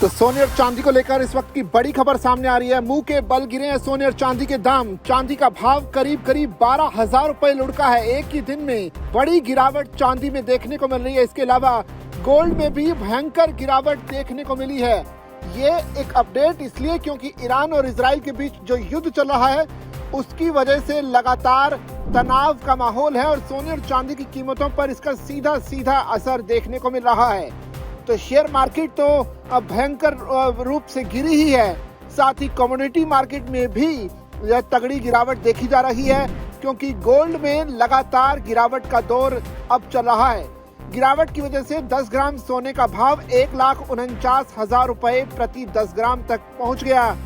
तो सोने और चांदी को लेकर इस वक्त की बड़ी खबर सामने आ रही है। मुंह के बल गिरे हैं सोने और चांदी के दाम। चांदी का भाव करीब 12,000 रुपए लुढ़का है। एक ही दिन में बड़ी गिरावट चांदी में देखने को मिल रही है। इसके अलावा गोल्ड में भी भयंकर गिरावट देखने को मिली है। ये एक अपडेट इसलिए क्योंकि ईरान और इजराइल के बीच जो युद्ध चल रहा है उसकी वजह से लगातार तनाव का माहौल है और सोने और चांदी की कीमतों पर इसका सीधा सीधा असर देखने को मिल रहा है। तो शेयर मार्केट तो अब भयंकर रूप से गिरी ही है, साथ ही कमोडिटी मार्केट में भी यह तगड़ी गिरावट देखी जा रही है क्योंकि गोल्ड में लगातार गिरावट का दौर अब चल रहा है। गिरावट की वजह से 10 ग्राम सोने का भाव 1,49,000 रुपए प्रति 10 ग्राम तक पहुंच गया।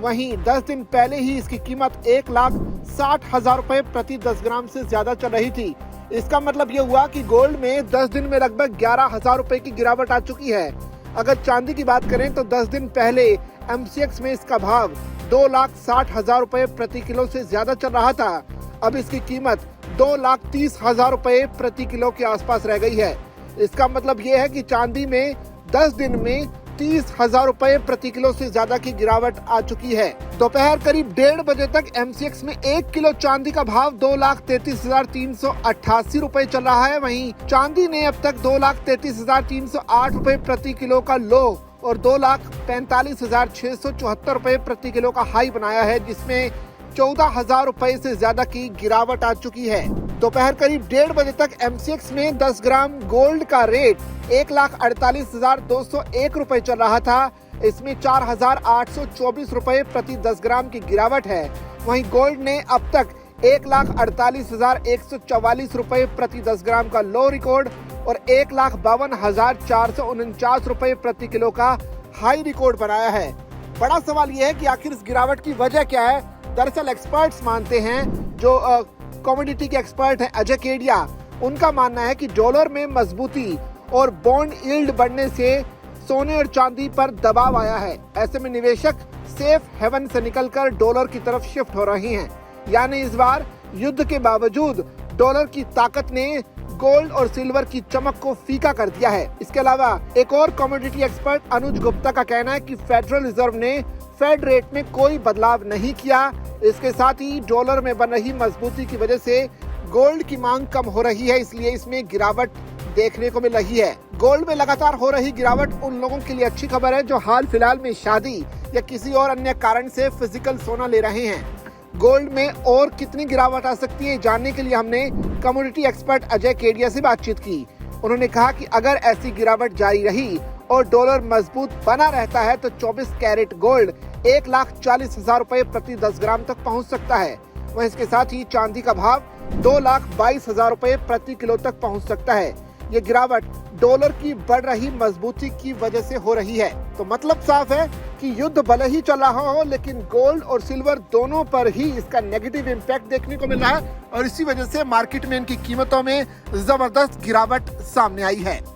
वहीं 10 दिन पहले ही इसकी कीमत 1,60,000 रुपए प्रति 10 ग्राम से ज्यादा चल रही थी। इसका मतलब ये हुआ कि गोल्ड में 10 दिन में लगभग 11,000 रुपए की गिरावट आ चुकी है। अगर चांदी की बात करें तो 10 दिन पहले MCX में इसका भाव 2,60,000 रुपए प्रति किलो से ज्यादा चल रहा था। अब इसकी कीमत 2,30,000 रुपए प्रति किलो के आसपास रह गई है। इसका मतलब ये है कि चांदी में 10 दिन में 30,000 रुपए प्रति किलो से ज्यादा की गिरावट आ चुकी है। दोपहर करीब 1:30 बजे तक MCX में 1 किलो चांदी का भाव 2,33,388 रुपए चल रहा है। वहीं चांदी ने अब तक 2,33,308 रुपए प्रति किलो का लो और 2,45,674 रुपए प्रति किलो का हाई बनाया है, जिसमें 14,000 रुपए से ज्यादा की गिरावट आ चुकी है। दोपहर करीब 1:30 बजे तक MCX में 10 ग्राम गोल्ड का रेट 1,48,201 रुपए चल रहा था। इसमें 4,824 रुपए प्रति 10 ग्राम की गिरावट है। वहीं गोल्ड ने अब तक 1,48,144 रुपए प्रति 10 ग्राम का लो रिकॉर्ड और 1,52,449 रुपए प्रति किलो का हाई रिकॉर्ड बनाया है। बड़ा सवाल यह है कि आखिर इस गिरावट की वजह क्या है। दरअसल एक्सपर्ट्स मानते हैं, जो कमोडिटी के एक्सपर्ट हैं अजय केडिया, उनका मानना है कि डॉलर में मजबूती और बॉन्ड यील्ड बढ़ने से सोने और चांदी पर दबाव आया है। ऐसे में निवेशक सेफ हेवन से निकलकर डॉलर की तरफ शिफ्ट हो रहे हैं। यानी इस बार युद्ध के बावजूद डॉलर की ताकत ने गोल्ड और सिल्वर की चमक को फीका कर दिया है। इसके अलावा एक और कमोडिटी एक्सपर्ट अनुज गुप्ता का कहना है कि फेडरल रिजर्व ने फेड रेट में कोई बदलाव नहीं किया। इसके साथ ही डॉलर में बन रही मजबूती की वजह से गोल्ड की मांग कम हो रही है, इसलिए इसमें गिरावट देखने को मिल रही है। गोल्ड में लगातार हो रही गिरावट उन लोगों के लिए अच्छी खबर है जो हाल फिलहाल में शादी या किसी और अन्य कारण से फिजिकल सोना ले रहे हैं। गोल्ड में और कितनी गिरावट आ सकती है जानने के लिए हमने कमोडिटी एक्सपर्ट अजय केडिया से बातचीत की। उन्होंने कहा कि अगर ऐसी गिरावट जारी रही और डॉलर मजबूत बना रहता है तो 24 कैरेट गोल्ड 1,40,000 रुपए प्रति 10 ग्राम तक पहुंच सकता है। वहीं इसके साथ ही चांदी का भाव 2,22,000 रुपए प्रति किलो तक पहुंच सकता है। ये गिरावट डॉलर की बढ़ रही मजबूती की वजह से हो रही है। तो मतलब साफ है कि युद्ध भले ही चल रहा हो, लेकिन गोल्ड और सिल्वर दोनों पर ही इसका नेगेटिव इम्पैक्ट देखने को मिल रहा है और इसी वजह से मार्केट में इनकी कीमतों में जबरदस्त गिरावट सामने आई है।